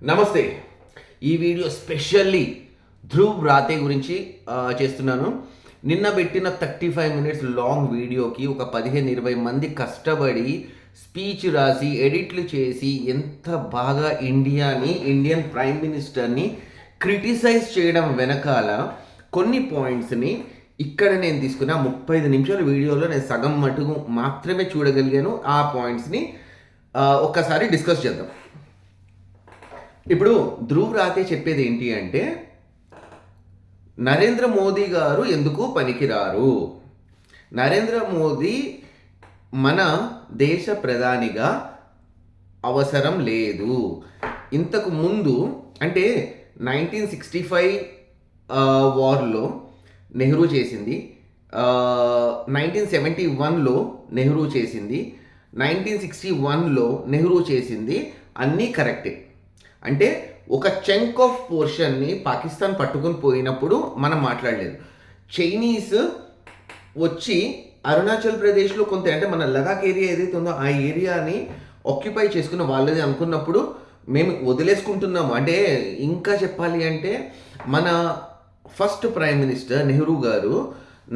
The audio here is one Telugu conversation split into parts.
నమస్తే. ఈ వీడియో స్పెషల్లీ ధ్రువ్ రాతే గురించి చేస్తున్నాను. నిన్న పెట్టిన 35 మినిట్స్ లాంగ్ వీడియోకి ఒక 15-20 మంది కష్టపడి స్పీచ్ రాసి ఎడిట్లు చేసి ఎంత బాగా ఇండియన్ ప్రైమ్ మినిస్టర్ని క్రిటిసైజ్ చేయడం వెనకాల కొన్ని పాయింట్స్ని ఇక్కడ నేను తీసుకున్న 35 నిమిషాల వీడియోలో నేను సగం మటుకు మాత్రమే చూడగలిగాను. ఆ పాయింట్స్ని ఒక్కసారి డిస్కస్ చేద్దాం. ఇప్పుడు ధ్రువ్ రాతే చెప్పేది ఏంటి అంటే, నరేంద్ర మోదీ గారు ఎందుకు పనికిరారు, నరేంద్ర మోదీ మన దేశ ప్రధానిగా అవసరం లేదు. ఇంతకు ముందు అంటే 1965 వార్లో నెహ్రూ చేసింది, 1971లో నెహ్రూ చేసింది, 1961లో నెహ్రూ చేసింది అన్నీ కరెక్టే. అంటే ఒక చంక్ ఆఫ్ పోర్షన్ని పాకిస్తాన్ పట్టుకొని పోయినప్పుడు మనం మాట్లాడలేదు. చైనీస్ వచ్చి అరుణాచల్ ప్రదేశ్లో కొంత అంటే మన లదాఖ్ ఏరియా ఏదైతే ఉందో ఆ ఏరియాని ఆక్యుపై చేసుకున్న వాళ్ళది అనుకున్నప్పుడు మేము వదిలేసుకుంటున్నాము. అంటే ఇంకా చెప్పాలి అంటే మన ఫస్ట్ ప్రైమ్ మినిస్టర్ నెహ్రూ గారు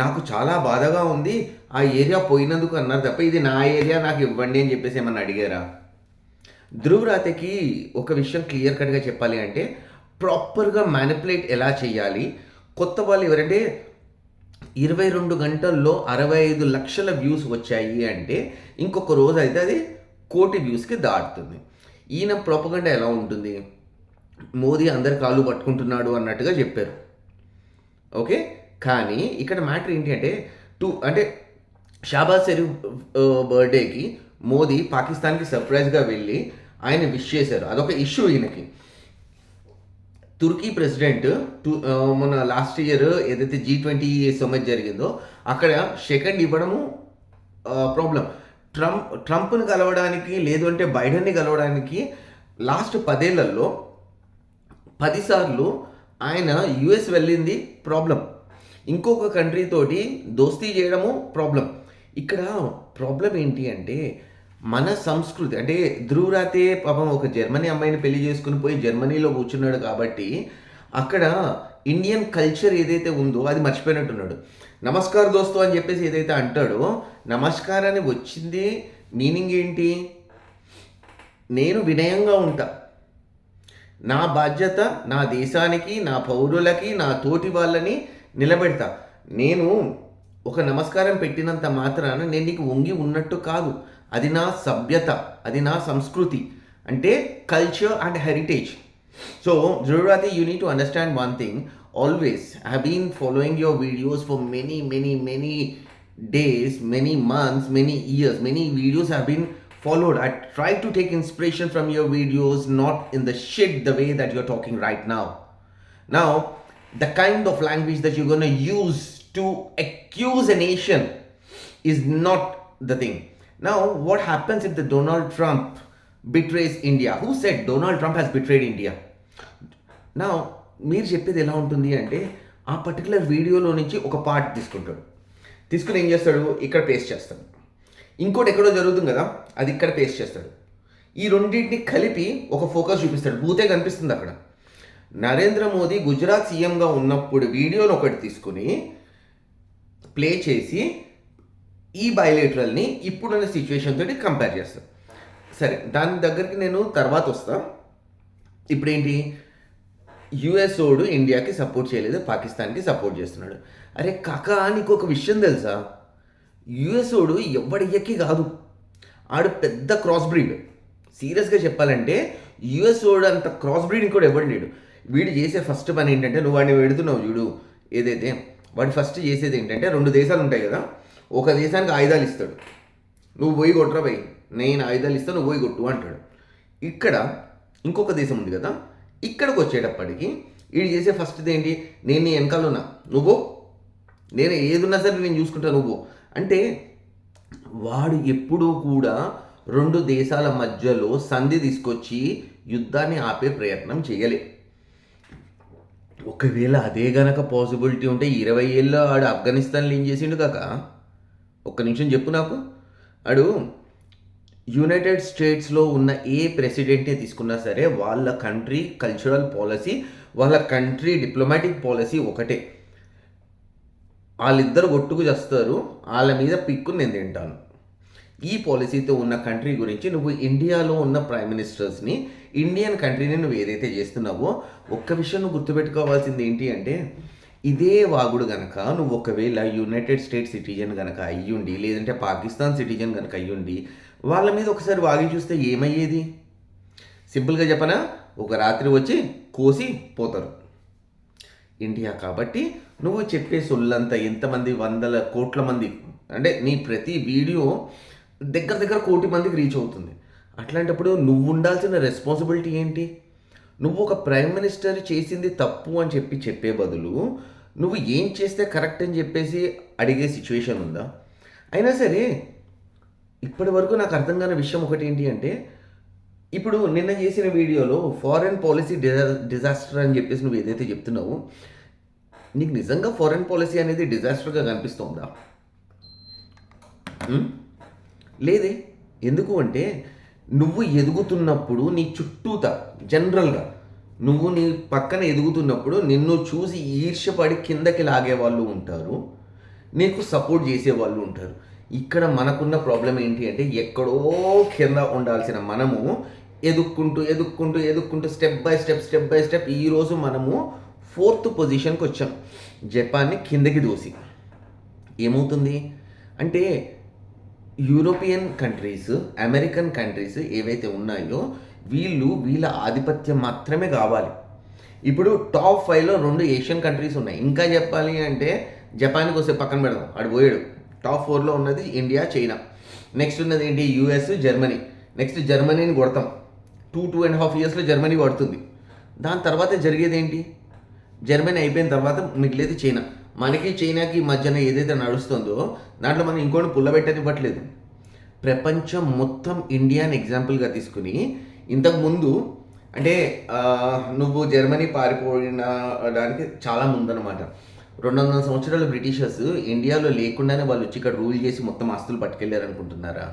నాకు చాలా బాధగా ఉంది ఆ ఏరియా పోయినందుకు అన్నారు తప్ప ఇది నా ఏరియా నాకు ఇవ్వండి అని చెప్పేసి ఏమన్నా అడిగారా? ధ్రువ్ రాతేకి ఒక విషయం క్లియర్ కట్గా చెప్పాలి అంటే ప్రాపర్గా మ్యానిపులేట్ ఎలా చేయాలి. కొత్త వాళ్ళు ఎవరంటే 22 గంటల్లో 65 లక్షల వ్యూస్ వచ్చాయి అంటే ఇంకొక రోజు అయితే అది 1 కోటి వ్యూస్కి దాటుతుంది. ఈయన ప్రాపగండా ఎలా ఉంటుంది, మోదీ అందరి కాళ్ళు పట్టుకుంటున్నాడు అన్నట్టుగా చెప్పారు. ఓకే, కానీ ఇక్కడ మ్యాటర్ ఏంటి అంటే షాబాజ్ షరీఫ్ బర్త్డేకి మోదీ పాకిస్తాన్కి సర్ప్రైజ్గా వెళ్ళి ఆయన విష్ చేశారు. అదొక ఇష్యూ ఈయనకి. తుర్కీ ప్రెసిడెంట్ మన లాస్ట్ ఇయర్ ఏదైతే G20 సమ్మిట్ జరిగిందో అక్కడ సెకండ్ ఇవ్వడము ప్రాబ్లం. ట్రంప్ని కలవడానికి లేదు అంటే బైడెన్ని కలవడానికి లాస్ట్ 10 ఏళ్లలో 10 సార్లు ఆయన యుఎస్ వెళ్ళింది ప్రాబ్లం. ఇంకొక కంట్రీ తోటి దోస్తీ చేయడము ప్రాబ్లం. ఇక్కడ ప్రాబ్లం ఏంటి అంటే మన సంస్కృతి అంటే ధ్రువ్ రాతే పాపం ఒక జర్మనీ అమ్మాయిని పెళ్లి చేసుకుని పోయి జర్మనీలో కూర్చున్నాడు కాబట్టి అక్కడ ఇండియన్ కల్చర్ ఏదైతే ఉందో అది మర్చిపోయినట్టున్నాడు. నమస్కార్ దోస్తు అని చెప్పేసి ఏదైతే అంటాడో నమస్కారాన్ని వచ్చింది మీనింగ్ ఏంటి? నేను వినయంగా ఉంటా, నా బాధ్యత నా దేశానికి నా పౌరులకి నా తోటి వాళ్ళని నిలబెడతా. నేను ఒక నమస్కారం పెట్టినంత మాత్రాన నేను నీకు వంగి ఉన్నట్టు కాదు. అది నా సభ్యత, అది నా సంస్కృతి, అంటే culture and heritage. So Dhruv Rathi, you need to understand one thing. Always, I have been following your videos for many days, many months, many years. Many videos have been followed. I try to take inspiration from your videos, not in the shit the way that you're talking right now. Now, the kind of language that you're going to use to accuse a nation is not the thing. Now, what happens if the Donald Trump betrays India? Who said Donald Trump has betrayed India? Now, మీరు చెప్పేది ఎలా ఉంటుంది అంటే ఆ పర్టికులర్ వీడియోలో నుంచి ఒక పార్ట్ తీసుకుని ఏం చేస్తాడు, ఇక్కడ పేస్ట్ చేస్తాడు. ఇంకోటి ఎక్కడో జరుగుతుంది కదా, అది ఇక్కడ పేస్ట్ చేస్తాడు. ఈ రెండింటిని కలిపి ఒక ఫోకస్ చూపిస్తాడు. భూతే కనిపిస్తుంది అక్కడ. నరేంద్ర మోదీ గుజరాత్ సీఎంగా ఉన్నప్పుడు వీడియోని ఒకటి తీసుకుని ప్లే చేసి ఈ బైలేటరల్ని ఇప్పుడున్న సిచ్యువేషన్ తోటి కంపేర్ చేస్తాను. సరే, దాని దగ్గరికి నేను తర్వాత వస్తా. ఇప్పుడేంటి, యుఎస్ ఓడు ఇండియాకి సపోర్ట్ చేయలేదు, పాకిస్తాన్కి సపోర్ట్ చేస్తున్నాడు. అరే కాకా, నీకు ఒక విషయం తెలుసా? యుఎస్ ఓడు ఎవడియ్యకి కాదు, ఆడు పెద్ద క్రాస్ బ్రీడ్. సీరియస్గా చెప్పాలంటే యుఎస్ ఓడు అంత క్రాస్ బ్రీడ్ ఇంకోటి ఎవడు లేడు. వీడు చేసే ఫస్ట్ పని ఏంటంటే, నువ్వు వాడిని పెడుతున్నావు చూడు ఏదైతే, వాడు ఫస్ట్ చేసేది ఏంటంటే 2 దేశాలు ఉంటాయి కదా, ఒక దేశానికి ఆయుధాలు ఇస్తాడు, నువ్వు పోయి కొట్టరా పోయి, నేను ఆయుధాలు ఇస్తాను నువ్వు పోయి కొట్టు అంటాడు. ఇక్కడ ఇంకొక దేశం ఉంది కదా, ఇక్కడికి వచ్చేటప్పటికి వీడు చేసే ఫస్ట్ది ఏంటి, నేను నీ వెనకాల ఉన్నా నువ్వు, నేను ఏదున్నా సరే నేను చూసుకుంటా నువ్వు అంటే. వాడు ఎప్పుడూ కూడా 2 దేశాల మధ్యలో సంధి తీసుకొచ్చి యుద్ధాన్ని ఆపే ప్రయత్నం చేయలే. ఒకవేళ అదే గనక పాసిబిలిటీ ఉంటే 20 ఏళ్ళలో ఆడు ఆఫ్ఘనిస్తాన్లో ఏం చేసిండు కాక? ఒక్క నిమిషం చెప్పు నాకు. ఆడు యునైటెడ్ స్టేట్స్లో ఉన్న ఏ ప్రెసిడెంట్ని తీసుకున్నా సరే వాళ్ళ కంట్రీ కల్చరల్ పాలసీ, వాళ్ళ కంట్రీ డిప్లొమాటిక్ పాలసీ ఒకటే. వాళ్ళిద్దరు కొట్టుకు చేస్తారు, వాళ్ళ మీద పిక్కు నేను తింటాను. ఈ పాలసీతో ఉన్న కంట్రీ గురించి నువ్వు ఇండియాలో ఉన్న ప్రైమ్ మినిస్టర్స్ని, ఇండియన్ కంట్రీని నువ్వు ఏదైతే చేస్తున్నావో, ఒక్క విషయం నువ్వు గుర్తుపెట్టుకోవాల్సింది ఏంటి అంటే, ఇదే వాగుడు గనక నువ్వు ఒకవేళ యునైటెడ్ స్టేట్స్ సిటిజన్ కనుక అయ్యుండి, లేదంటే పాకిస్తాన్ సిటిజన్ కనుక అయ్యుండి, వాళ్ళ మీద ఒకసారి వాగి చూస్తే ఏమయ్యేది? సింపుల్గా చెప్పనా, ఒక రాత్రి వచ్చి కోసి పోతారు. ఇండియా కాబట్టి నువ్వు చెప్పే సొల్లంతా ఎంతమంది వందల కోట్ల మంది, అంటే నీ ప్రతి వీడియో దగ్గర దగ్గర 1 కోటి మందికి రీచ్ అవుతుంది. అట్లాంటప్పుడు నువ్వు ఉండాల్సిన రెస్పాన్సిబిలిటీ ఏంటి? నువ్వు ఒక ప్రైమ్ మినిస్టర్ చేసింది తప్పు అని చెప్పే బదులు నువ్వు ఏం చేస్తే కరెక్ట్ అని చెప్పేసి అడిగే సిచ్యువేషన్ ఉందా? అయినా సరే ఇప్పటి వరకు నాకు అర్థం కాని విషయం ఒకటి ఏంటి అంటే, ఇప్పుడు నిన్న చేసిన వీడియోలో ఫారెన్ పాలసీ డిజాస్టర్ అని చెప్పేసి నువ్వు ఏదైతే చెప్తున్నావో, నీకు నిజంగా ఫారెన్ పాలసీ అనేది డిజాస్టర్గా కనిపిస్తుందా? లేదే. ఎందుకు అంటే, నువ్వు ఎదుగుతున్నప్పుడు నీ చుట్టూత జనరల్గా నువ్వు నీ పక్కన ఎదుగుతున్నప్పుడు నిన్ను చూసి ఈర్ష్యపడి కిందకి లాగే వాళ్ళు ఉంటారు, నీకు సపోర్ట్ చేసే వాళ్ళు ఉంటారు. ఇక్కడ మనకున్న ప్రాబ్లం ఏంటి అంటే, ఎక్కడో కింద ఉండాల్సిన మనము ఎదుక్కుంటూ స్టెప్ బై స్టెప్ ఈరోజు మనము 4th పొజిషన్కి వచ్చాం, జపాన్ని కిందకి దోసి. ఏమవుతుంది అంటే, యూరోపియన్ కంట్రీస్, అమెరికన్ కంట్రీస్ ఏవైతే ఉన్నాయో వీళ్ళ ఆధిపత్యం మాత్రమే కావాలి. ఇప్పుడు టాప్ 5లో 2 ఏషియన్ కంట్రీస్ ఉన్నాయి. ఇంకా చెప్పాలి అంటే జపాన్కి వస్తే పక్కన పెడదాం, ఆడు పోయాడు. టాప్ 4లో ఉన్నది ఇండియా, చైనా. నెక్స్ట్ ఉన్నది ఏంటి? US, Germany. నెక్స్ట్ జర్మనీని కొడతాం. 2.5 ఇయర్స్లో జర్మనీ పడుతుంది. దాని తర్వాత జరిగేది ఏంటి? జర్మనీ అయిపోయిన తర్వాత మిగిలేది చైనా. మనకి చైనాకి మధ్యన ఏదైతే నడుస్తుందో దాంట్లో మనం ఇంకోటి పుల్లబెట్టనివ్వట్లేదు. ప్రపంచం మొత్తం ఇండియాని ఎగ్జాంపుల్గా తీసుకుని, ఇంతకుముందు అంటే నువ్వు జర్మనీ పారిపోయిన దానికి చాలా ముందనమాట. 200 సంవత్సరాలు బ్రిటిషర్స్ ఇండియాలో లేకుండానే వాళ్ళు వచ్చి ఇక్కడ రూల్ చేసి మొత్తం ఆస్తులు పట్టుకెళ్ళారు అనుకుంటున్నారా?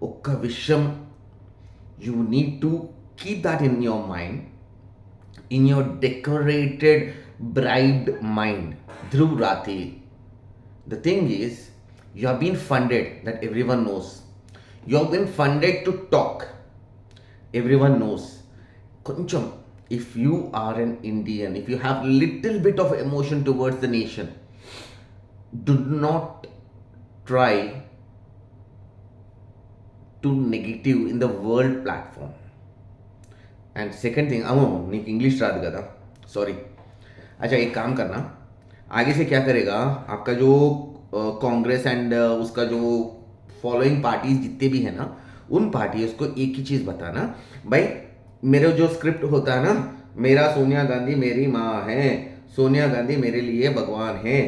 ఒక్క విషయం you need to keep that in your mind, in your decorated bribed mind. Dhruv Rathi. The thing is, you have been funded, that everyone knows. You have been funded to talk. Everyone knows. Koncham, if you are an Indian, if you have little bit of emotion towards the nation, do not try to negative in the world platform. And second thing, నీకు ఇంగ్లీష్ రాదు కదా, సారీ. अच्छा, एक काम करना, आगे से क्या करेगा, आपका जो कांग्रेस एंड उसका जो फॉलोइंग पार्टीज जितने भी हैं ना, उन पार्टीज को एक ही चीज़ बताना, भाई मेरा जो स्क्रिप्ट होता है ना, मेरा सोनिया गांधी मेरी माँ है, सोनिया गांधी मेरे लिए भगवान है,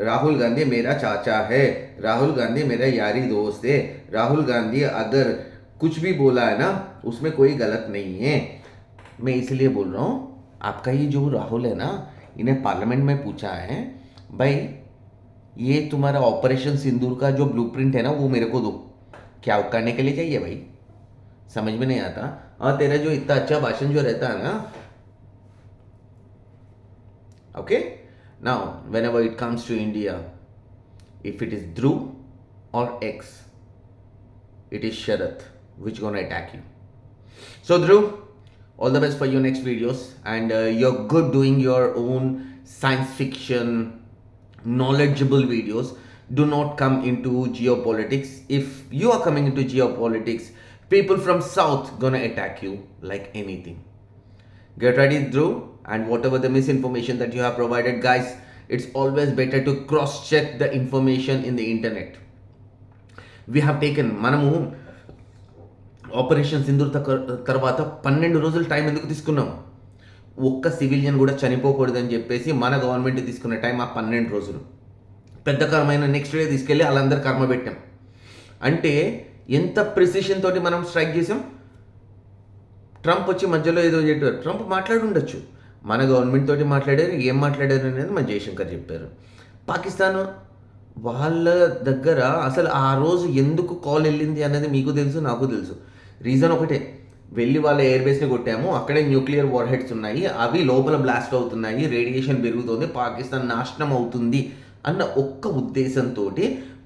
राहुल गांधी मेरा चाचा है, राहुल गांधी मेरा यारी दोस्त है, राहुल गांधी अगर कुछ भी बोला है ना उसमें कोई गलत नहीं है. मैं इसलिए बोल रहा हूँ, आपका ये जो राहुल है ना, इन्हें पार्लियामेंट में पूछा है, भाई ये तुम्हारा ऑपरेशन सिंदूर का जो ब्लूप्रिंट है ना वो मेरे को दो. क्या करने के लिए चाहिए भाई? समझ में नहीं आता. और तेरा जो इतना अच्छा भाषण जो रहता है ना, okay, now whenever it comes to India, if it is Dhruv or X, it is Sharath which gonna attack you. So Dhruv, all the best for your next videos, and you're good doing your own science fiction knowledgeable videos. Do not come into geopolitics. If you are coming into geopolitics, people from south gonna attack you like anything. Get ready, Dhruv, and whatever the misinformation that you have provided, guys, it's always better to cross check the information in the internet. We have taken manamu operation Sindoor తర్వాత 12 రోజులు టైం ఎందుకు తీసుకున్నాం? ఒక్క సివిలియన్ కూడా చనిపోకూడదని చెప్పేసి మన గవర్నమెంట్ తీసుకున్న టైం ఆ 12 రోజులు. పెద్ద కర్మైన నెక్స్ట్ డే తీసుకెళ్ళి వాళ్ళందరూ కర్మ పెట్టాం. అంటే ఎంత ప్రిసిషన్ తోటి మనం స్ట్రైక్ చేసాం. ట్రంప్ వచ్చి మధ్యలో ఏదో చెప్పారు. ట్రంప్ మాట్లాడి ఉండొచ్చు, మన గవర్నమెంట్ తోటి మాట్లాడారు. ఏం మాట్లాడారు అనేది మన జయశంకర్ చెప్పారు. పాకిస్తాన్ వాళ్ళ దగ్గర అసలు ఆ రోజు ఎందుకు కాల్ వెళ్ళింది అనేది మీకు తెలుసు, నాకు తెలుసు. రీజన్ ఒకటే, వెళ్ళి వాళ్ళ ఎయిర్ బేస్ని కొట్టాము, అక్కడే న్యూక్లియర్ వార్ హెడ్స్ ఉన్నాయి, అవి లోపల బ్లాస్ట్ అవుతున్నాయి, రేడియేషన్ పెరుగుతుంది, పాకిస్తాన్ నాశనం అవుతుంది అన్న ఒక్క ఉద్దేశంతో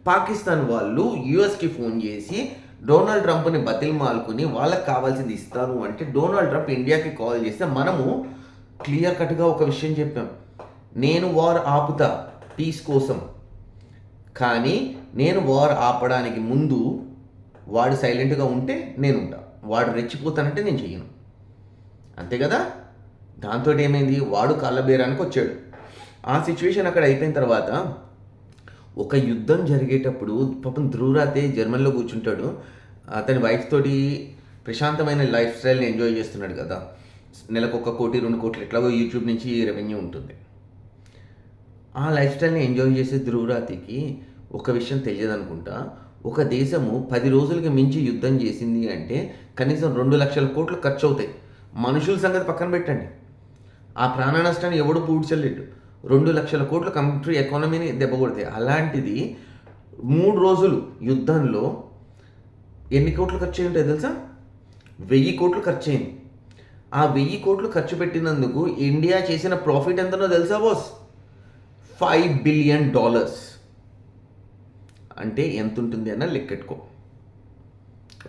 పాకిస్తాన్ వాళ్ళు యుఎస్కి ఫోన్ చేసి డొనాల్డ్ ట్రంప్ని బతిల్మాలుకుని వాళ్ళకి కావాల్సింది ఇస్తాను అంటే డొనాల్డ్ ట్రంప్ ఇండియాకి కాల్ చేస్తే మనము క్లియర్ కట్గా ఒక విషయం చెప్పాం, నేను వార్ ఆపుతా పీస్ కోసం, కానీ నేను వార్ ఆపడానికి ముందు వాడు సైలెంట్గా ఉంటే నేను ఉంటా, వాడు రెచ్చిపోతానంటే నేను చెయ్యను, అంతే కదా. దాంతో ఏమైంది, వాడు కాళ్ళబేరానికి వచ్చాడు. ఆ సిచ్యువేషన్ అక్కడ అయిపోయిన తర్వాత ఒక యుద్ధం జరిగేటప్పుడు పాపం ధ్రువరాతే జర్మన్లో కూర్చుంటాడు, అతని వైఫ్ తోటి ప్రశాంతమైన లైఫ్ స్టైల్ని ఎంజాయ్ చేస్తున్నాడు కదా, నెలకు 1 కోటి 2 కోట్లు ఎట్లాగో యూట్యూబ్ నుంచి రెవెన్యూ ఉంటుంది. ఆ లైఫ్ స్టైల్ని ఎంజాయ్ చేసే ధ్రువరాతికి ఒక విషయం తెలియదు అనుకుంటా, ఒక దేశము 10 రోజులకి మించి యుద్ధం చేసింది అంటే కనీసం 2 లక్షల కోట్లు ఖర్చు అవుతాయి. మనుషుల సంగతి పక్కన పెట్టండి, ఆ ప్రాణ నష్టాన్ని ఎవడు పూడ్చలేడు. 2 లక్షల కోట్ల కంట్రీ ఎకానమీని దెబ్బ కొడతాయి. అలాంటిది 3 రోజులు యుద్ధంలో ఎన్ని కోట్లు ఖర్చు అయ్యి ఉంటాయి తెలుసా? 1000 కోట్లు ఖర్చు అయింది. ఆ 1000 కోట్లు ఖర్చు పెట్టినందుకు ఇండియా చేసిన ప్రాఫిట్ ఎంతనో తెలుసా బాస్? $5 బిలియన్. అంటే ఎంత ఉంటుంది అన్న లెక్కెట్టుకో.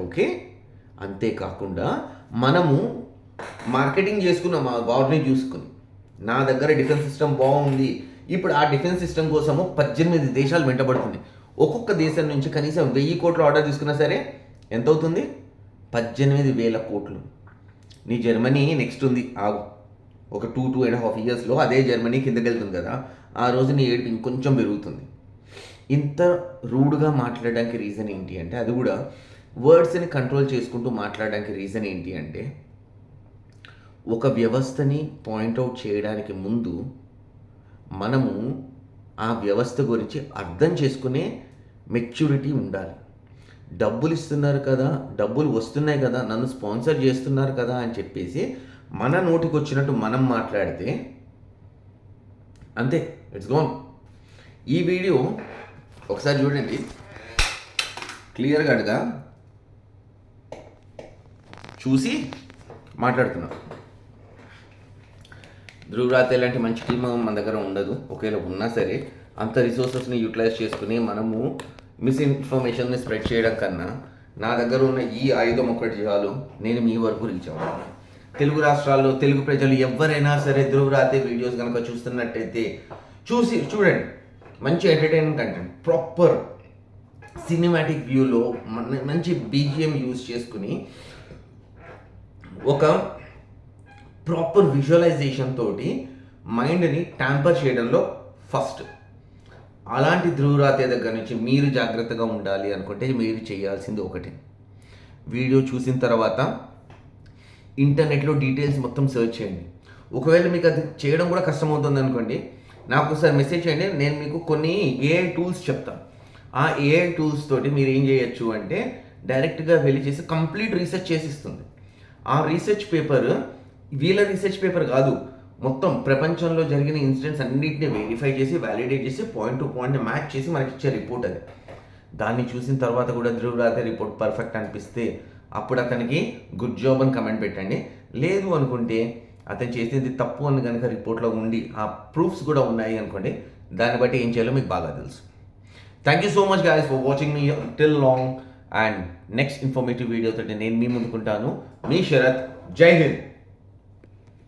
ఓకే, అంతేకాకుండా మనము మార్కెటింగ్ చేసుకున్నాం ఆ వార్ని చూసుకుని, నా దగ్గర డిఫెన్స్ సిస్టమ్ బాగుంది. ఇప్పుడు ఆ డిఫెన్స్ సిస్టమ్ కోసము 18 దేశాలు వెంటబడుతుంది. ఒక్కొక్క దేశం నుంచి కనీసం 1000 కోట్లు ఆర్డర్ తీసుకున్నా సరే ఎంత అవుతుంది? 18,000 కోట్లు. నీ జర్మనీ నెక్స్ట్ ఉంది, ఆగు, ఒక 2.5 ఇయర్స్లో అదే జర్మనీ కిందకి వెళ్తుంది కదా, ఆ రోజు నీ ఏడుపు ఇంకొంచెం పెరుగుతుంది. ఇంత రూడ్గా మాట్లాడడానికి రీజన్ ఏంటి అంటే, అది కూడా వర్డ్స్ని కంట్రోల్ చేసుకుంటూ మాట్లాడడానికి రీజన్ ఏంటి అంటే, ఒక వ్యవస్థని పాయింట్అవుట్ చేయడానికి ముందు మనము ఆ వ్యవస్థ గురించి అర్థం చేసుకునే మెచ్యూరిటీ ఉండాలి. డబ్బులు ఇస్తున్నారు కదా, డబ్బులు వస్తున్నాయి కదా, నన్ను స్పాన్సర్ చేస్తున్నారు కదా అని చెప్పేసి మన నోటికి వచ్చినట్టు మనం మాట్లాడితే అంతే, ఇట్స్ గోన్. ఈ వీడియో ఒకసారి చూడండి, క్లియర్గా చూసి మాట్లాడుతున్నా. ధ్రువరాతే లాంటి మంచి టీమ్ మన దగ్గర ఉండదు, ఒకవేళ ఉన్నా సరే అంత రిసోర్సెస్ని యూటిలైజ్ చేసుకుని మనము మిస్ఇన్ఫర్మేషన్ని స్ప్రెడ్ చేయడం కన్నా నా దగ్గర ఉన్న ఈ ఆయుధం ఒకటి చాలు, నేను మీ వరకు రీచ్ అవ్వాలి. తెలుగు రాష్ట్రాల్లో తెలుగు ప్రజలు ఎవరైనా సరే ధ్రువరాతే వీడియోస్ కనుక చూస్తున్నట్టయితే చూడండి, మంచి ఎంటర్టైన్మెంట్ కంటెంట్, ప్రాపర్ సినిమాటిక్ వ్యూలో మంచి బీజిఎం యూజ్ చేసుకుని ఒక ప్రాపర్ విజువలైజేషన్ తోటి మైండ్ని ట్యాంపర్ చేయడంలో ఫస్ట్. అలాంటి ధ్రువరాతే దగ్గర నుంచి మీరు జాగ్రత్తగా ఉండాలి అనుకుంటే మీరు చేయాల్సింది ఒకటి, వీడియో చూసిన తర్వాత ఇంటర్నెట్లో డీటెయిల్స్ మొత్తం సెర్చ్ చేయండి. ఒకవేళ మీకు అది చేయడం కూడా కష్టమవుతుంది అనుకోండి, నాకు ఒకసారి మెసేజ్ చేయండి, నేను మీకు కొన్ని ఏఐ టూల్స్ చెప్తాను. ఆ ఏఐ టూల్స్ తోటి మీరు ఏం చేయొచ్చు అంటే డైరెక్ట్గా వెళ్ళి చేసి కంప్లీట్ రీసెర్చ్ చేసి ఇస్తుంది. ఆ రీసెర్చ్ పేపర్ వీళ్ళ రీసెర్చ్ పేపర్ కాదు, మొత్తం ప్రపంచంలో జరిగిన ఇన్సిడెంట్స్ అన్నింటినీ వెరిఫై చేసి వ్యాలిడేట్ చేసి పాయింట్ టు పాయింట్ మ్యాచ్ చేసి మనకి ఇచ్చే రిపోర్ట్ అది. దాన్ని చూసిన తర్వాత కూడా ధ్రువరాతే రిపోర్ట్ పర్ఫెక్ట్ అనిపిస్తే అప్పుడు అతనికి గుడ్ జాబ్ అని కమెంట్ పెట్టండి. లేదు అనుకుంటే అతను చేసేది తప్పు అని కనుక రిపోర్ట్లో ఉండి ఆ ప్రూఫ్స్ కూడా ఉన్నాయి అనుకోండి, దాన్ని బట్టి ఏం చేయాలో మీకు బాగా తెలుసు. Thank you so much guys for watching me till long, and next informative వీడియోతో నేను మీ ముందుకుంటాను. మీ శరత్, జై హింద్.